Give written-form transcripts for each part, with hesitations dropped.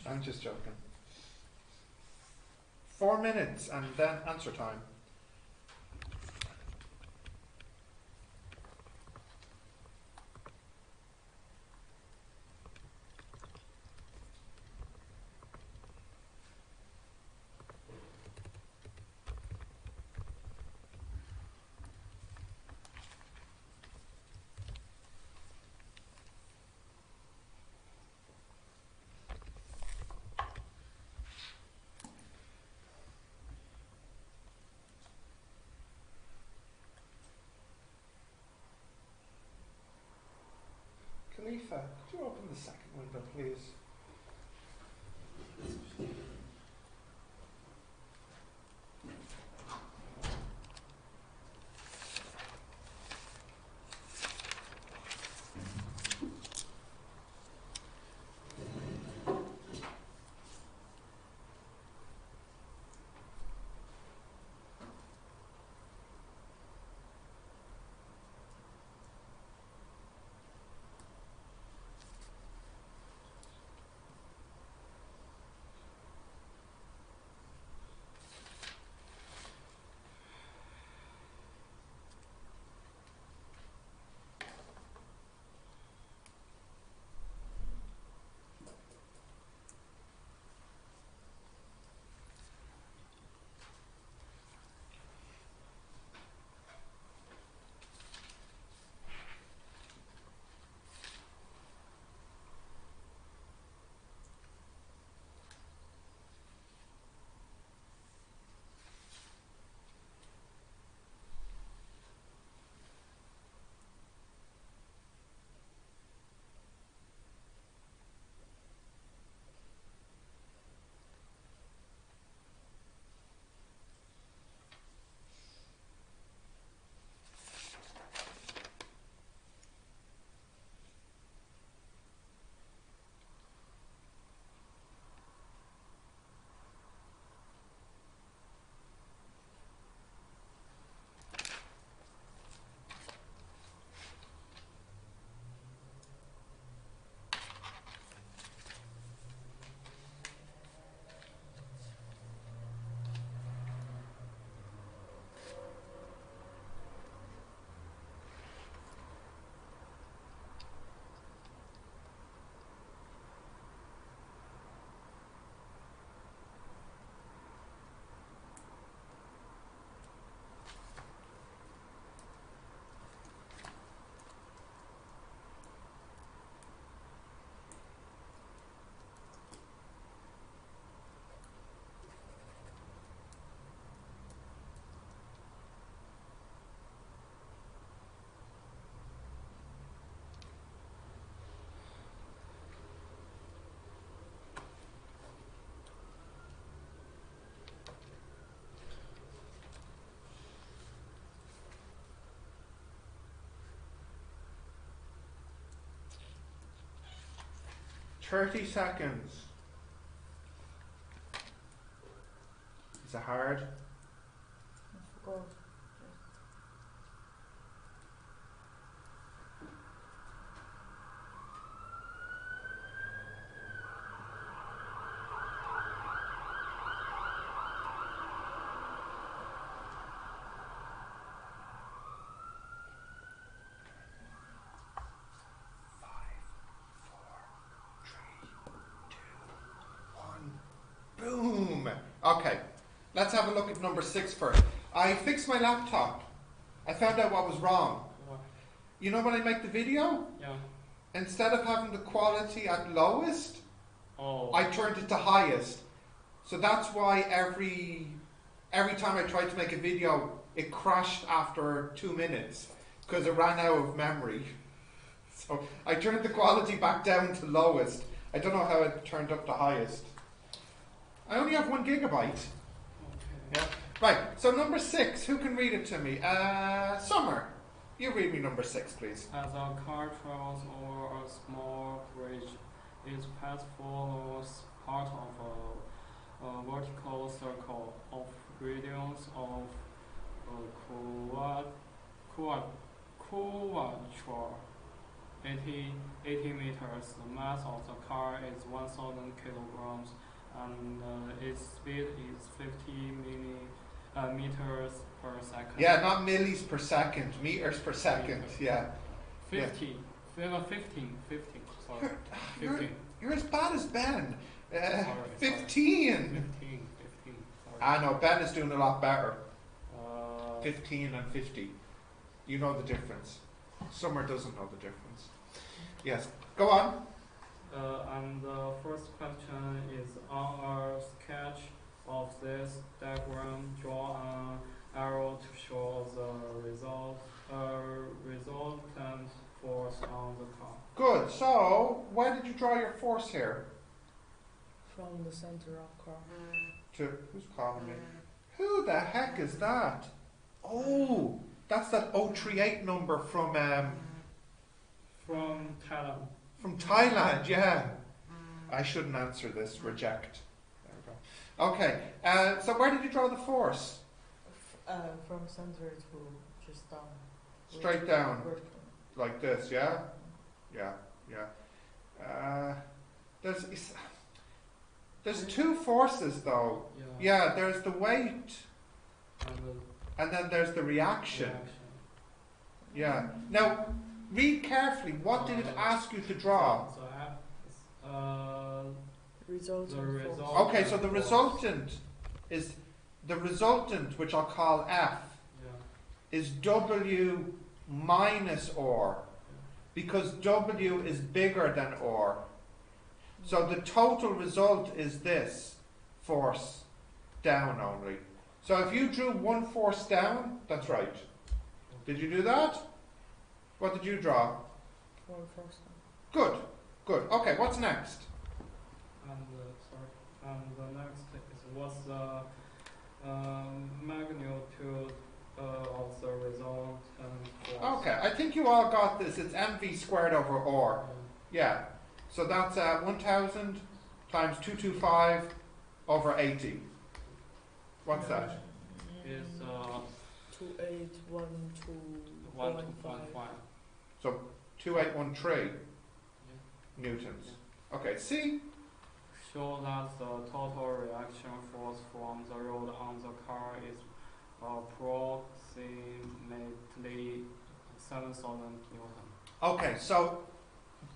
I'm just joking. 4 minutes and then answer time. Khalifa, could you open the second window, please? Thirty seconds. Is it hard? I forgot. Boom! Okay, let's have a look at number 6 first. I fixed my laptop. I found out what was wrong. What? You know when I make the video? Yeah. Instead of having the quality at lowest, Oh. I turned it to highest. So that's why every time I tried to make a video, it crashed after 2 minutes because it ran out of memory. So I turned the quality back down to lowest. I don't know how it turned up to highest. I only have 1 gigabyte. Okay. Yeah. Right. So number 6. Who can read it to me? Summer. You read me number 6, please. As a car travels over a small bridge, its path follows part of a vertical circle of radius of curvature. 80 meters. The mass of the car is 1,000 kilograms, and its speed is 50 meters per second. Yeah, not millis per second, meters per second. Yeah. 50. 15. Sorry. You're, 15. you're as bad as Ben. Sorry, 15. 15. Sorry. I know, Ben is doing a lot better. Uh, 15 and 50. You know the difference. Summer doesn't know the difference. Yes, go on. and the first question is, on a sketch of this diagram, draw an arrow to show the resultant force on the car. Good. So, where did you draw your force here? From the center of car. Who's calling me? Who the heck is that? Oh, that's that 038 number from Thailand. From Thailand, yeah. I shouldn't answer this. Reject. There we go. Okay. So where did you draw the force? From center to just down. Straight down, Vertical. like this. Yeah. Yeah. There's two forces though. Yeah. There's the weight, and then there's the reaction. Yeah. Now, read carefully. What did it ask you to draw? Resultant The force. result- Okay, so the resultant, which I'll call F, is W minus R, because W is bigger than R. So the total result is this force down only. So if you drew one force down, that's right. Did you do that? What did you draw? One force. Good. Okay, what's next? And the next is, what's the magnitude of the resultant force? Okay, I think you all got this. It's mv squared over r. Yeah. So that's 1,000 times 225 over 80. What's that? Is 28121.5. So 2813 newtons. Okay, see? Show that the total reaction force from the road on the car is approximately 7,000 Newton. Okay, so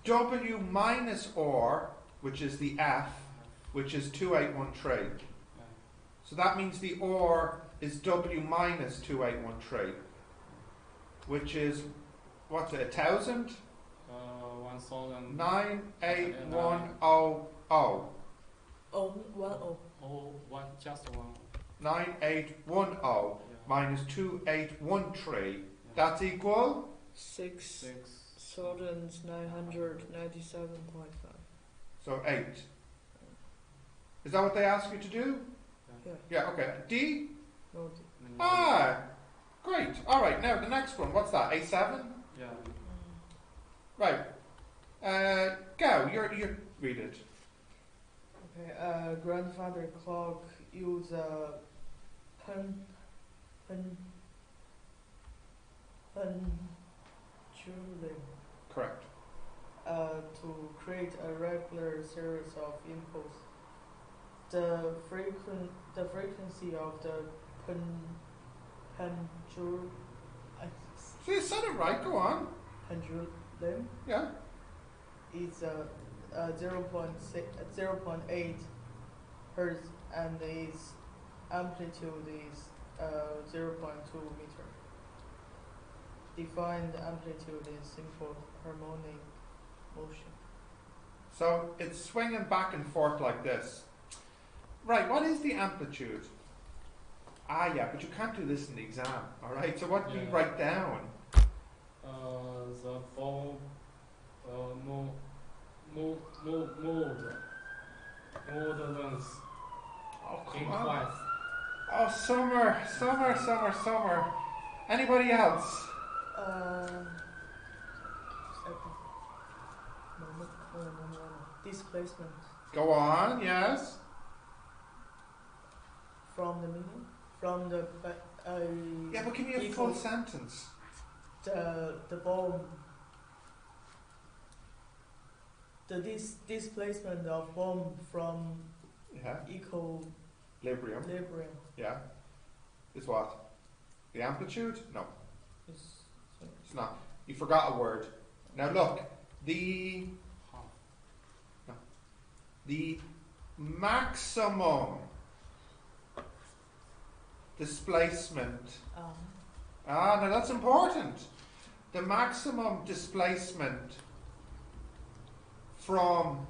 W minus R, which is the F, which is 2813. So that means the R is W minus 2813, which is, what's it, 1,000? 1,000. 98100. Oh, 1 Oh, one, just one. 9810 minus 2813. That's equal? 6,997.5. So 8. Is that what they ask you to do? Yeah. Yeah, okay. D? No, Ah, great. All right, now the next one. What's that? A7? Yeah. Right. Go. You read it. Okay, grandfather clock use a pendulum Correct. to create a regular series of impulses. The frequency of the pendulum So you said it right. Go on. pendulum Yeah. is 0.8 hertz, and its amplitude is 0.2 meter. Define the amplitude in simple harmonic motion. So it's swinging back and forth like this. Right. What is the amplitude? Ah, yeah, but you can't do this in the exam. All right. So what do you Yeah. write down? The ball length Oh, come on. increase. Oh, summer. Anybody else? Second. Moment. No. Displacement Go on. Yes. from the medium, from the Yeah, but give me a full equals sentence. the ball the displacement of bomb from Yeah. equilibrium Equilibrium. Yeah. Is what? The amplitude? No, is it's not. You forgot a word. Now look, the maximum displacement. Now that's important. The maximum displacement from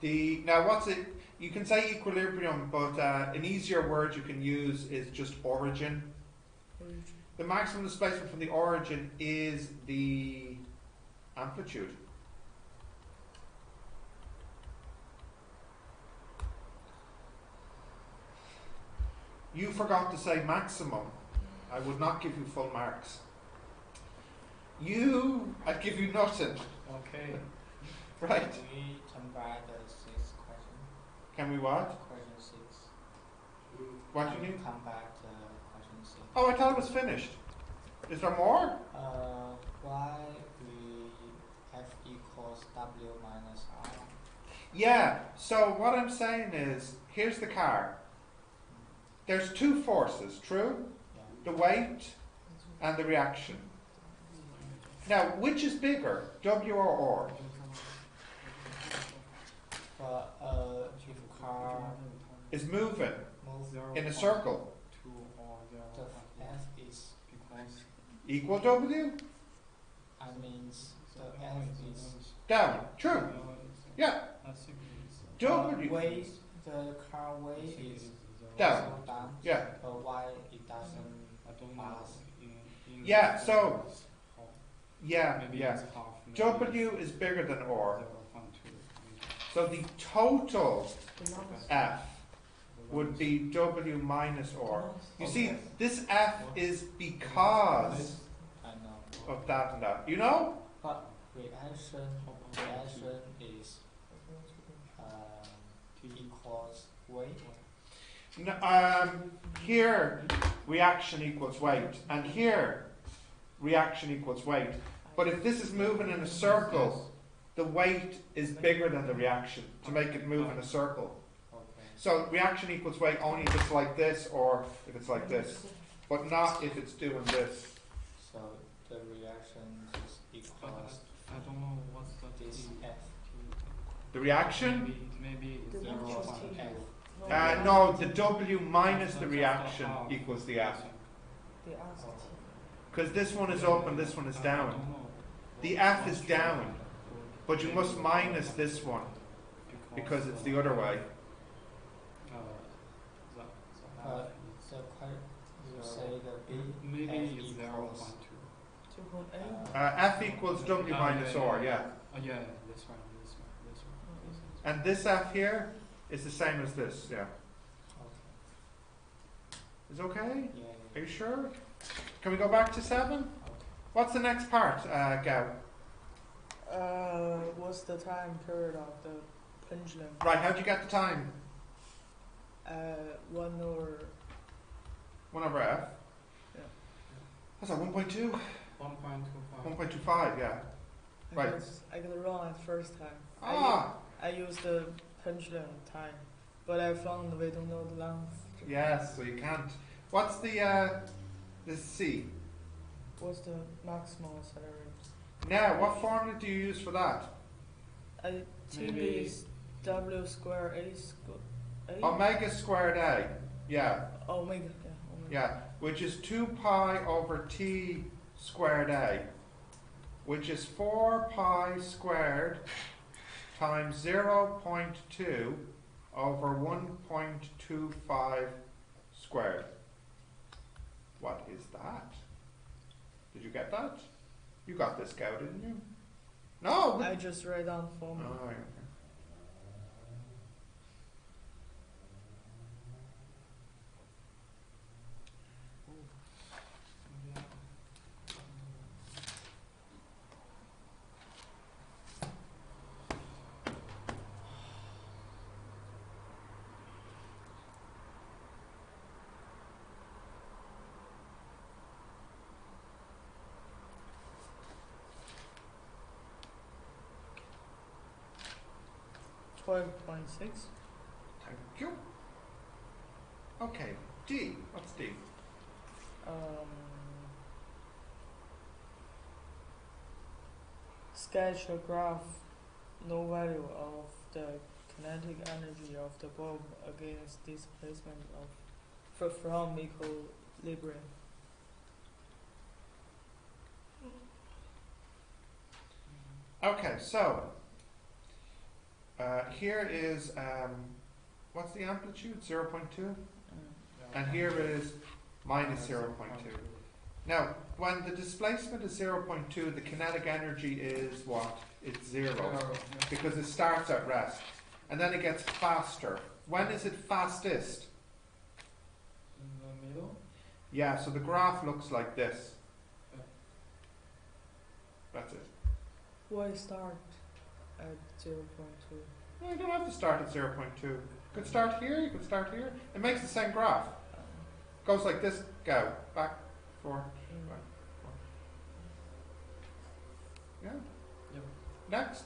the, now what's it? You can say equilibrium, but an easier word you can use is just origin. The maximum displacement from the origin is the amplitude. You forgot to say maximum. I would not give you full marks. I'd give you nothing. Okay. Right. Can we come back to the sixth question? Can we what? Question 6. What do you need? Come back to question 6. Oh, I thought it was finished. Is there more? Why we F equals W minus R? Yeah, so what I'm saying is, here's the car. There's two forces, true? Yeah. The weight and the reaction. Now, which is bigger, W or R? But if car Is moving move in a circle. the F is Equal W? I means the F is Down. True. Yeah. W. weight, the car weight is Down. also down. Yeah. But why it doesn't pass? Yeah, so, yeah. Half, W is bigger than R. So the total F would be W minus R. You see, this F is because I know. of that and that. You know? But reaction is equals weight. Here, reaction equals weight, and here, reaction equals weight. But if this is moving in a circle, the weight is bigger than the reaction to make it move in a circle. Okay. So reaction equals weight only if it's like this or if it's like this, but not if it's doing this. So the reaction is equals I don't know what's this F. The reaction? Maybe The it's equals 0.2. T. No, the W minus the reaction equals the F. They asked Because this one is up and this one is down. The F is down, but you must minus this one because it's the other way. But the you say the B Maybe F it's equals 0.2. 2.8. F equals W minus R, yeah. Oh yeah, this one. And this F here is the same as this, yeah. okay. Is okay? Yeah. Are you sure? Can we go back to 7? Okay. What's the next part, Gao? What's the time period of the pendulum? Right, how'd you get the time? 1 or 1 over F? Yeah. What's that, 1.2? 1.25. 1.25, yeah. Right. I got it wrong at first time. Ah! I used the pendulum time, but I found we don't know the length. Yes, so you can't. What's the C? What's the maximum acceleration? Now, what formula do you use for that? I think Maybe- it's W square A square. Omega squared A. Yeah, Omega. Yeah. Omega. yeah. Which is 2 pi over T squared A. Which is 4 pi squared times 0.2 over 1.25 squared. What is that? Did you get that? You got this, Gao, didn't you? No! I just write down formula. Oh, okay. 12.6. Thank you. Okay, D. What's D? Um, sketch a graph, no value of the kinetic energy of the bulb against displacement from equilibrium. Okay, so here is what's the amplitude? 0.2, and here is minus 0.2. Now, when the displacement is 0.2, the kinetic energy is what? It's zero, because it starts at rest, and then it gets faster. When is it fastest? In the middle? Yeah, so the graph looks like this. Yeah. That's it. Why start at 0.2? No, you don't have to start at 0.2. You could start here, you could start here. It makes the same graph. Goes like this, go, back, forth, back, forth. Yeah? Yep. Next.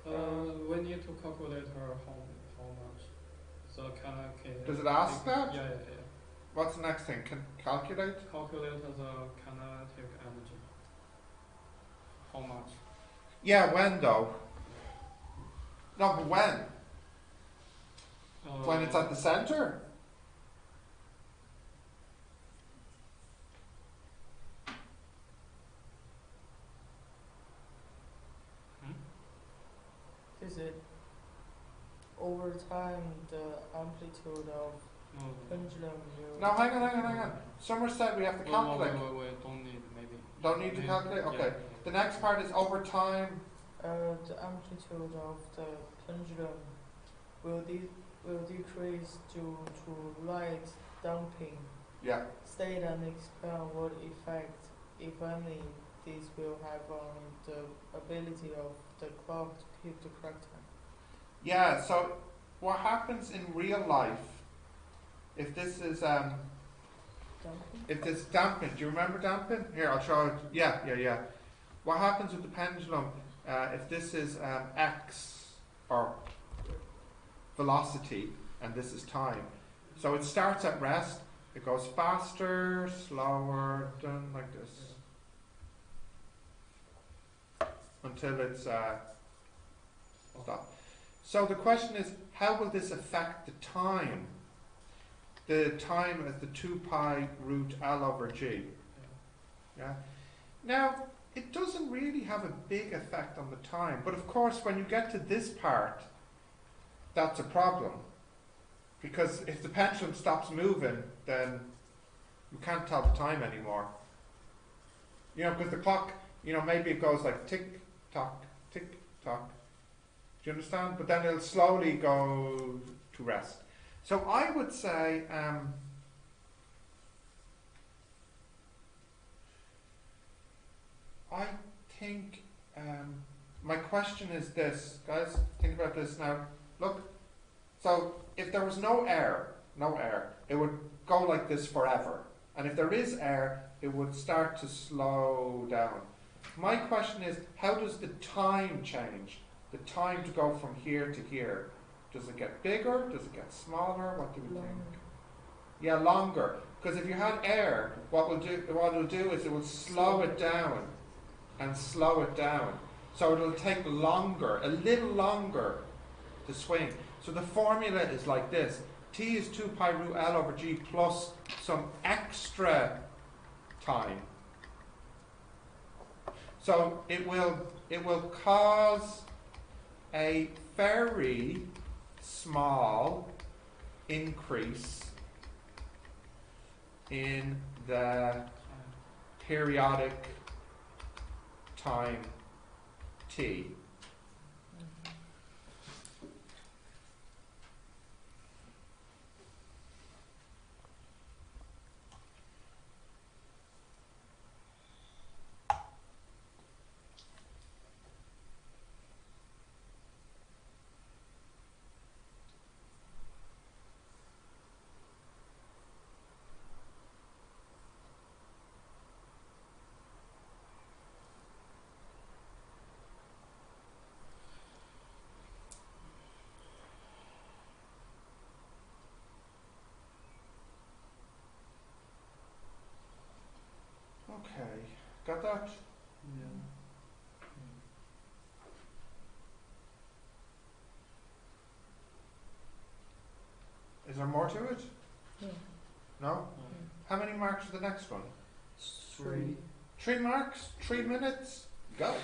We need to calculate how much. So can Does it ask that? Yeah. What's the next thing? Can calculate? Calculate the kinetic energy. How much? Yeah, when though? No, but when? When it's at the center? Is it over time the amplitude of No. pendulum will... No, hang on. Somewhere said we have to calculate. Wait, don't need, maybe. Don't need to calculate? Okay. Yeah. The next part is over time. the amplitude of the pendulum will decrease due to light damping. Yeah. State and explain what effect, if any, this will have on the ability of the clock to keep the correct time. Yeah, so what happens in real life, if this is Damping? if this damping, do you remember damping? Here, I'll show it. Yeah. What happens with the pendulum, if this is x, or velocity, and this is time. So it starts at rest, it goes faster, slower, done like this. Until it's stopped. So the question is, how will this affect the time? The time as the 2 pi root L over G. Yeah. Now, it doesn't really have a big effect on the time, but of course when you get to this part, that's a problem. Because if the pendulum stops moving, then you can't tell the time anymore. You know, because the clock, you know, maybe it goes like tick, tock, tick, tock. Do you understand? But then it'll slowly go to rest. So I would say, I think, my question is this, guys, think about this now. Look, so if there was no air, it would go like this forever. And if there is air, it would start to slow down. My question is, how does the time change? The time to go from here to here. Does it get bigger? Does it get smaller? What do we think? Yeah, longer. Because if you had air, what it'll do is it will slow it down and slow it down. So it'll take longer, a little longer to swing. So the formula is like this. T is 2 pi root L over G plus some extra time. So it will cause a very small increase in the periodic time T. that? Yeah. Is there more to it? Yeah. No? How many marks for the next one? 3. 3 marks, 3 minutes, go.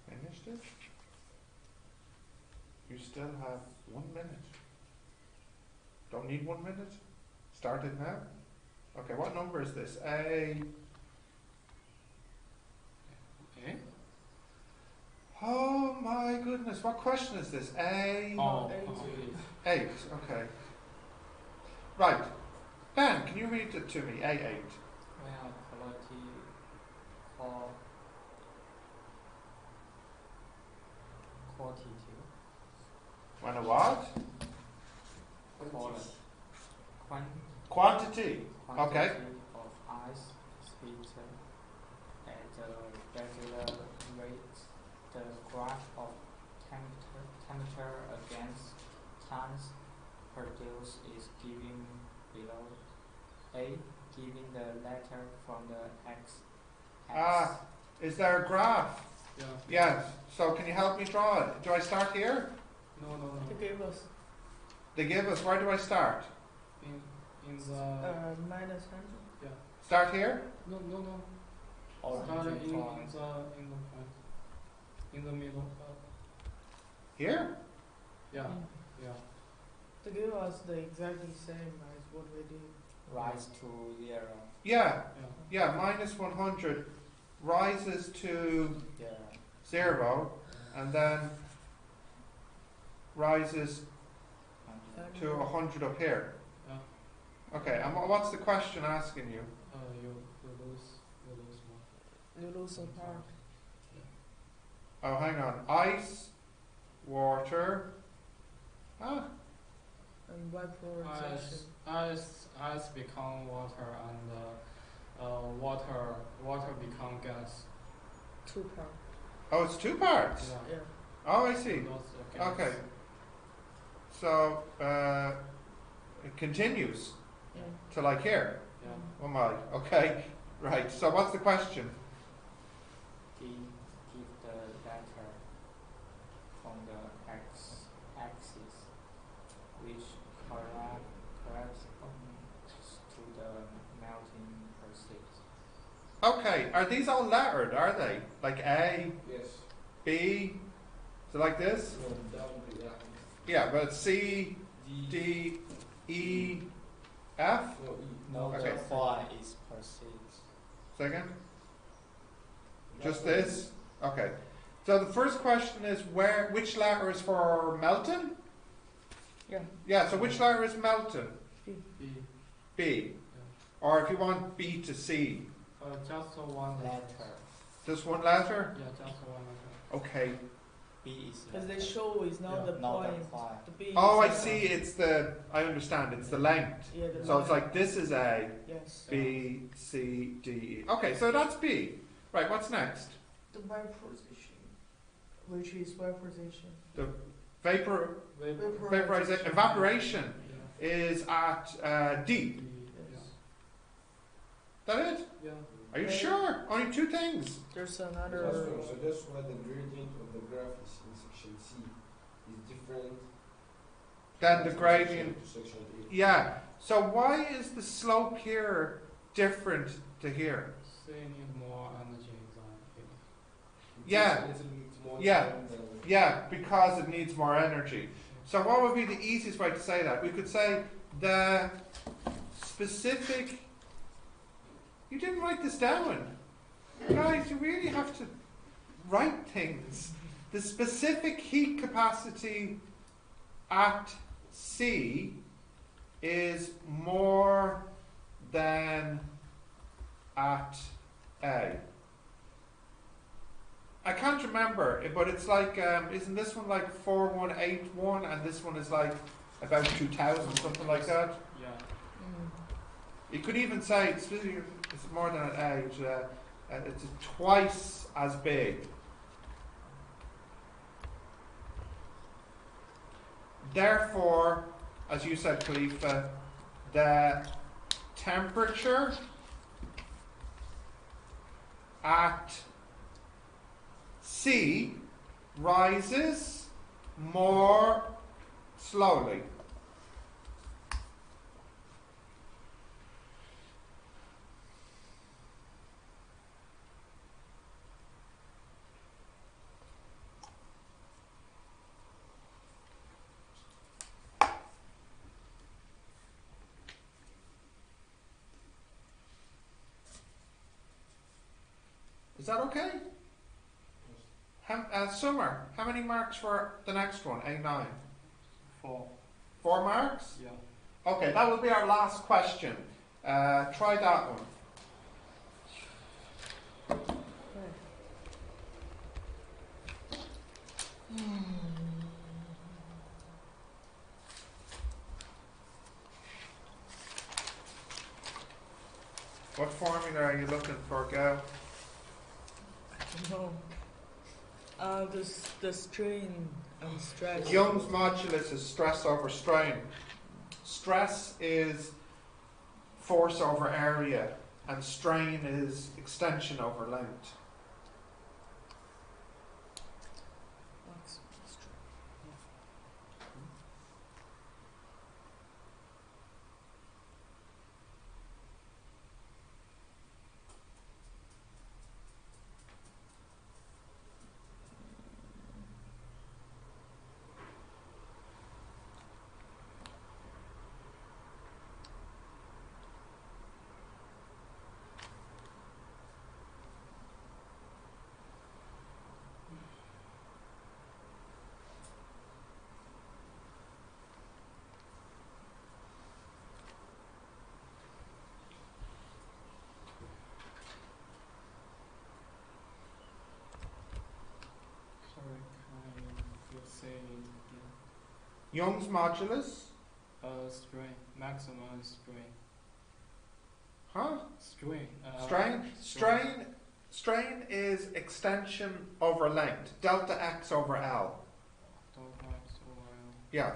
Finished it? You still have 1 minute. Don't need 1 minute? Start it now? Okay, what number is this? A. Eh? Oh my goodness, what question is this? A. Oh, 8. 8, okay. Right. Ben, can you read it to me? A8. Well, quality for quantity. When a what? Quality. Quantity. Okay. Of ice speed at a regular rate. The graph of temperature against times produced is given below. A, giving the letter from the x. Ah, is there a graph? yeah. Yes. So can you help me draw it? Do I start here? No, no, no. They gave us They give us, where do I start? In the minus 100. yeah. Start here? No, no, no. Orange Start in the point. point. In the middle. Here? Yeah, yeah. They gave us the exactly same as what we did. Rise to 0. Yeah. Yeah. Yeah, minus 100 rises to Yeah. 0 and then rises to 100 up here. Yeah. Okay, and what's the question asking you? You lose one. You lose a part. Oh, hang on. Ice, water. Ah, And vaporization. Ice become water and water become gas. 2 part. oh, it's 2 parts. Yeah. Yeah. Oh, I see. Lots of gas. Okay. So, it continues Yeah. to like here. Yeah. Oh my, okay. Right, so what's the question? Give the letter from the x-axis, which corresponds to the melting process. Okay, are these all lettered, are they? Like A, Yes. B, so like this? No, that would be that. Yeah, but C, D, E, F? No, E. No, Okay. the font is perceived. Second? Just this? Okay. So the first question is which letter is for Melton? Yeah. Yeah, so which letter is Melton? B. B. Or if you want B to C. Just one Letter. Just one letter? Yeah, just one letter. Okay. B is Because the letter. show is not Yeah. the Not the point. point. The B Oh, I is see. It's I understand. It's the length. Yeah, the So it's line. like this is A, Yes. B, C, D, E. Okay, so that's B. Right, what's next? The vaporization, which is vaporization. Vapor, vaporization, evaporation Yeah. is at D. B. Yes. That it? Yeah. Are you Okay. sure? Only two things. There's another. So that's why the gradient of the graph is in section C is different Then the from gradient. section to section A. Yeah. So why is the slope here different to here? C need more energy than A. It Yeah. takes a little bit more Yeah. time than- Yeah, because it needs more energy. So what would be the easiest way to say that? We could say the specific. You didn't write this down. Guys, you really have to write things. The specific heat capacity at C is more than at A. I can't remember, but it's like, isn't this one like 4181 and this one is like about 2000, something like that? Yeah. Mm. You could even say it's more than at A, it's twice as big. Therefore, as you said, Khalifa, the temperature at C rises more slowly. Is that okay? Summer, how many marks for the next one? A9? 4. 4 marks? Yeah. Okay, that will be our last question. Try that one. What formula are you looking for, Gail? No. The strain and stress. Young's modulus is stress over strain. Stress is force over area, and strain is extension over length. Max strain. Sorry, can you say again? Young's modulus, Strain. Maximum strain. huh? Strain. Strain is extension over length, delta x over L. Don't have to. Yeah.